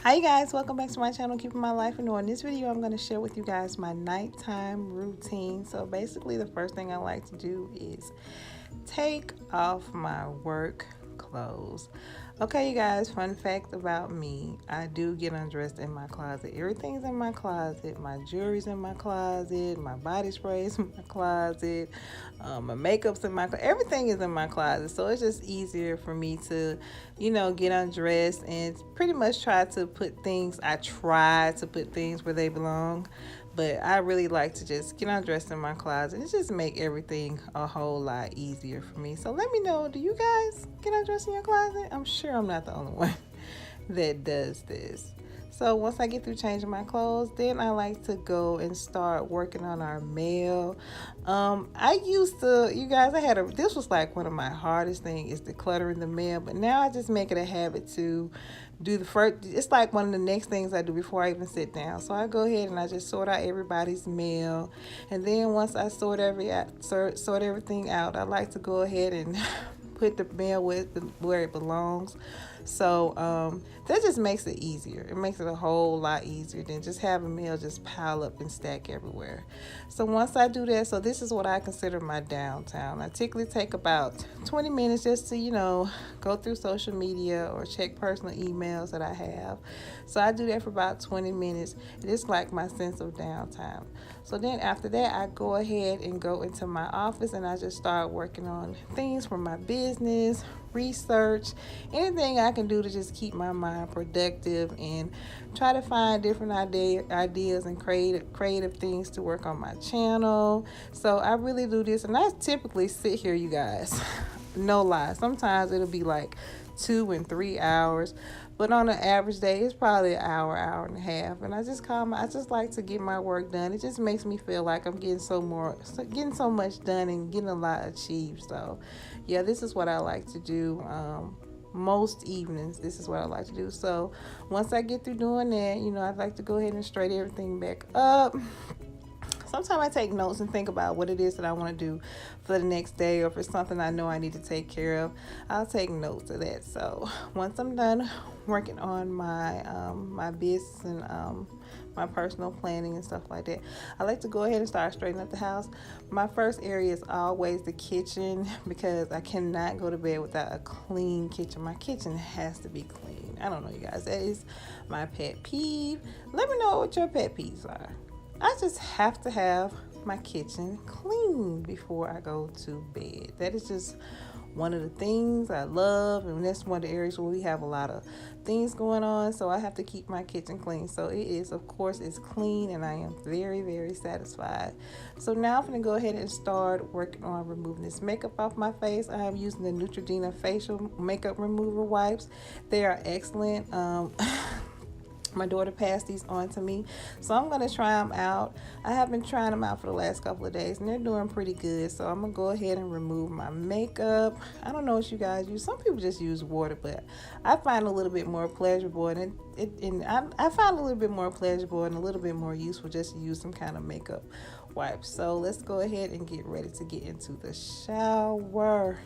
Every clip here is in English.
Hi you guys, welcome back to my channel, Keeping My Life in Order. In this video, I'm going to share with you guys my nighttime routine. So basically, the first thing I like to do is take off my work clothes. Okay, you guys, fun fact about me, I do get undressed in my closet. Everything's in my closet. My jewelry's in my closet. My body spray's in my closet. My makeup's in my closet. Everything is in my closet. So it's just easier for me to, get undressed and pretty much I try to put things where they belong. But I really like to just get undressed in my closet. It just make everything a whole lot easier for me. So let me know, do you guys get undressed in your closet? I'm sure I'm not the only one that does this. So once I get through changing my clothes, then I like to go and start working on our mail. I used to, you guys, this was like one of my hardest things is decluttering the mail, but now I just make it a habit to do the first, it's like one of the next things I do before I even sit down. So I go ahead and I just sort out everybody's mail. And then once I sort everything out, I like to go ahead and put the mail where it belongs. So that just makes it easier. It makes it a whole lot easier than just having mail just pile up and stack everywhere. So once I do that, so this is what I consider my downtime. I typically take about 20 minutes just to, go through social media or check personal emails that I have. So I do that for about 20 minutes. It's like my sense of downtime. So then after that, I go ahead and go into my office and I just start working on things for my business, research, anything I can do to just keep my mind productive and try to find different ideas and creative things to work on my channel. So I really do this, and I typically sit here, you guys, no lie, sometimes it'll be like 2 and 3 hours, but on an average day it's probably an hour and a half. And I just like to get my work done. It just makes me feel like I'm getting so much done and getting a lot achieved. So yeah, this is what I like to do. Most evenings, this is what I like to do. So once I get through doing that, I'd like to go ahead and straighten everything back up. Sometimes I take notes and think about what it is that I want to do for the next day, or if it's something I know I need to take care of, I'll take notes of that. So once I'm done working on my business and my personal planning and stuff like that, I like to go ahead and start straightening up the house. My first area is always the kitchen, because I cannot go to bed without a clean kitchen. My kitchen has to be clean. I don't know, you guys, that is my pet peeve. Let me know what your pet peeves are. I just have to have my kitchen clean before I go to bed. That is just one of the things I love, and that's one of the areas where we have a lot of things going on, so I have to keep my kitchen clean. So it is, of course, it's clean, and I am very, very satisfied. So now I'm going to go ahead and start working on removing this makeup off my face. I am using the Neutrogena facial makeup remover wipes. They are excellent. My daughter passed these on to me, so I'm going to try them out. I have been trying them out for the last couple of days, and they're doing pretty good. So I'm going to go ahead and remove my makeup. I don't know what you guys use. Some people just use water, but I find a little bit more pleasurable, and I find a little bit more pleasurable and a little bit more useful just to use some kind of makeup wipe. So let's go ahead and get ready to get into the shower.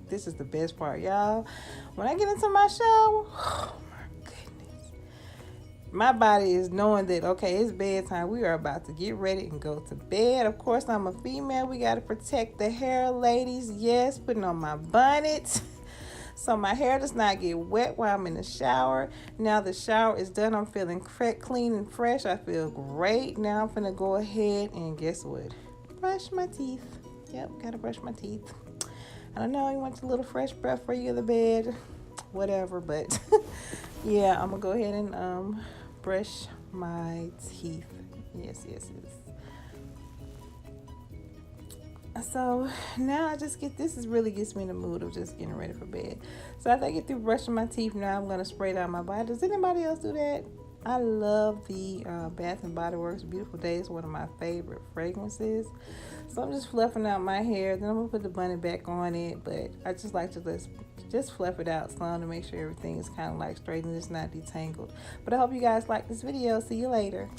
This is the best part, y'all. When I get into my shower, my body is knowing that, okay, it's bedtime. We are about to get ready and go to bed. Of course, I'm a female. We got to protect the hair, ladies. Yes, putting on my bonnet so my hair does not get wet while I'm in the shower. Now the shower is done. I'm feeling clean and fresh. I feel great. Now I'm going to go ahead and guess what? Brush my teeth. Yep, got to brush my teeth. I don't know, you want a little fresh breath for you in the bed, whatever, but yeah, I'm going to go ahead and brush my teeth. Yes. So now this really gets me in the mood of just getting ready for bed. So after I get through brushing my teeth, now I'm going to spray down my body. Does anybody else do that? I love the Bath and Body Works Beautiful Day. It's one of my favorite fragrances. So I'm just fluffing out my hair. Then I'm going to put the bunny back on it. But I just like to just fluff it out some to make sure everything is kind of like straight and it's not detangled. But I hope you guys like this video. See you later.